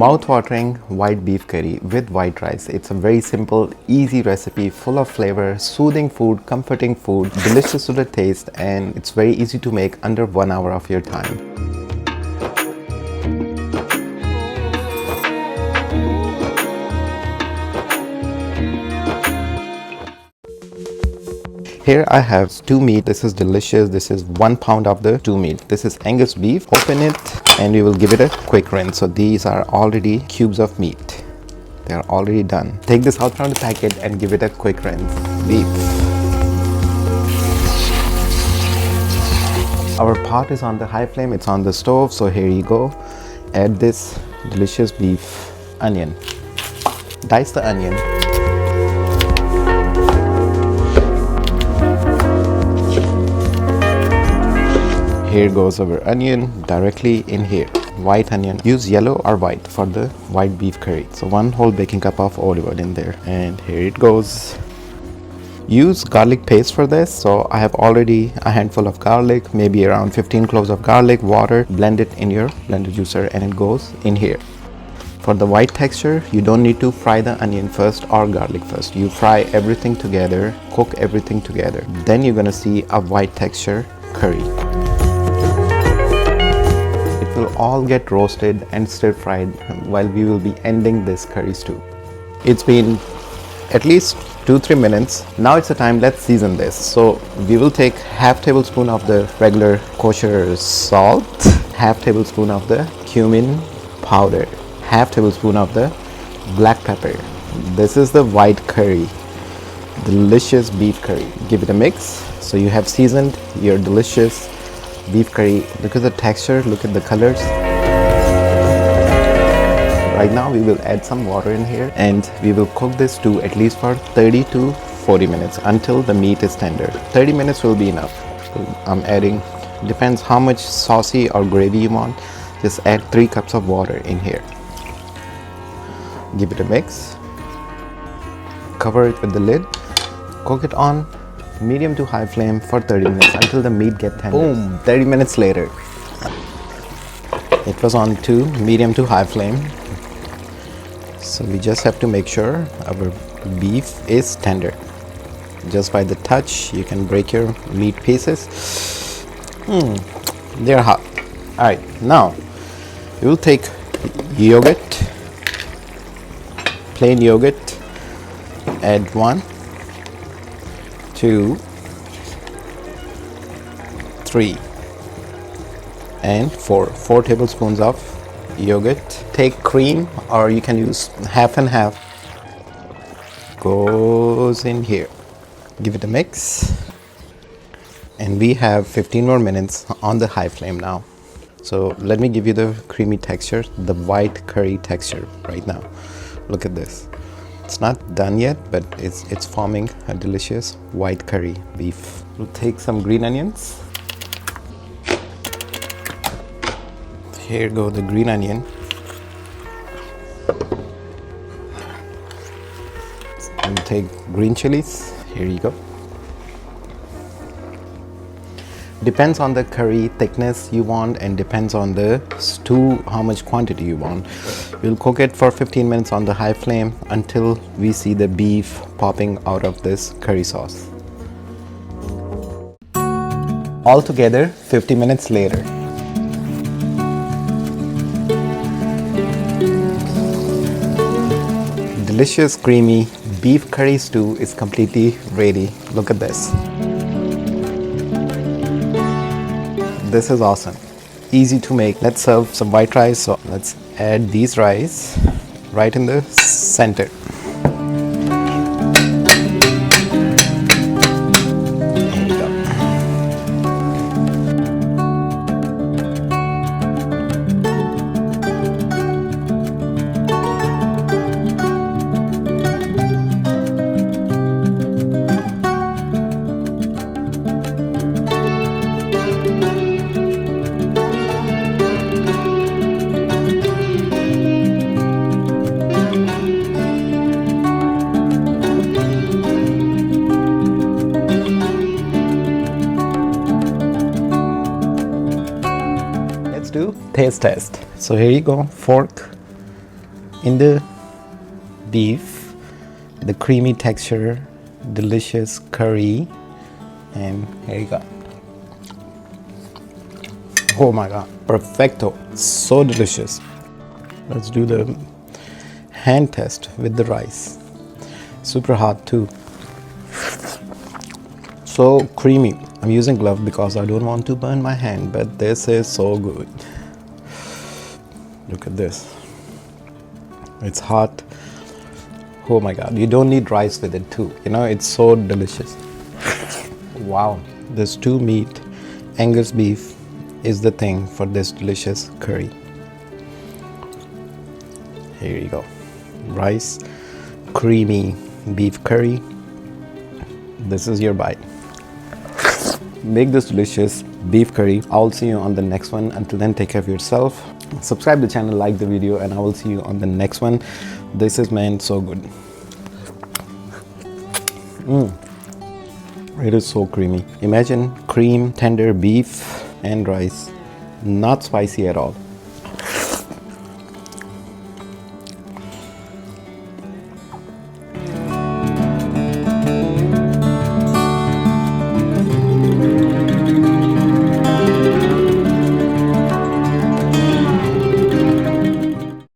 Mouth-watering white beef curry with white rice. It's a very simple, easy recipe full of flavor, soothing food, comforting food, delicious to the taste, and it's very easy to make under 1 hour of your time. Here I have stew meat. This is delicious. This is 1 pound of the stew meat. This is Angus beef. Open it and we will give it a quick rinse. So these are already cubes of meat. They are already done. Take this out from the packet and give it a quick rinse. Beef. Our pot is on the high flame. It's on the stove. So here you go. Add this delicious beef. Onion. Dice the onion. Here goes our onion directly in here. White onion. Use yellow or white for the white beef curry. So 1 whole baking cup of olive oil in there. And here it goes. Use garlic paste for this. So I have already a handful of garlic, maybe around 15 cloves of garlic, water. Blend it in your blender juicer and it goes in here. For the white texture, you don't need to fry the onion first or garlic first. You fry everything together, cook everything together. Then you're gonna see a white texture curry. Will all get roasted and stir fried while we will be ending this curry stew. It's been at least 2-3 minutes. Now it's the time, let's season this. So we will take half tablespoon of the regular kosher salt, half tablespoon of the cumin powder, half tablespoon of the black pepper. This is the white curry, delicious beef curry. Give it a mix. So you have seasoned your delicious beef curry. Look at the texture, look at the colors. Right now we will add some water in here and we will cook this stew at least for 30 to 40 minutes until the meat is tender. 30 minutes will be enough. I'm adding, depends how much saucy or gravy you want. Just add 3 cups of water in here. Give it a mix. Cover it with the lid. Cook it on medium to high flame for 30 minutes until the meat gets tender. Boom! 30 minutes later. It was on to medium to high flame. So we just have to make sure our beef is tender. Just by the touch, you can break your meat pieces. They're hot. Alright, now we will take yogurt, plain yogurt, add 1, 2, 3 and 4 tablespoons of yogurt. Take cream or you can use half and half. Goes in here. Give it a mix. And we have 15 more minutes on the high flame now. So let me give you the creamy texture, the white curry texture right now. Look at this. It's not done yet, but it's forming a delicious white curry beef. We'll take some green onions. Here go the green onion. We'll take green chilies. Here you go. Depends on the curry thickness you want and depends on the stew how much quantity you want. We'll cook it for 15 minutes on the high flame until we see the beef popping out of this curry sauce. Altogether 50 minutes later. Delicious creamy beef curry stew is completely ready. Look at this. This is awesome. Easy to make. Let's serve some white rice. So let's add these rice right in the center. There you go. Do taste test. So here you go, fork, in the beef, the creamy texture, delicious curry, and here you go. Oh my god, perfecto, so delicious. Let's do the hand test with the rice. Super hot too. So creamy. I'm using glove because I don't want to burn my hand, but this is so good. Look at this. It's hot. Oh my god, you don't need rice with it too. You know, it's so delicious. Wow, this two meat Angus beef is the thing for this delicious curry. Here you go. Rice, creamy beef curry. This is your bite. Make this delicious beef curry. I'll see you on the next one. Until then, take care of yourself. Subscribe to the channel, like the video, and I will see you on the next one. This is, man, so good. It is so creamy. Imagine cream, tender beef and rice. Not spicy at all.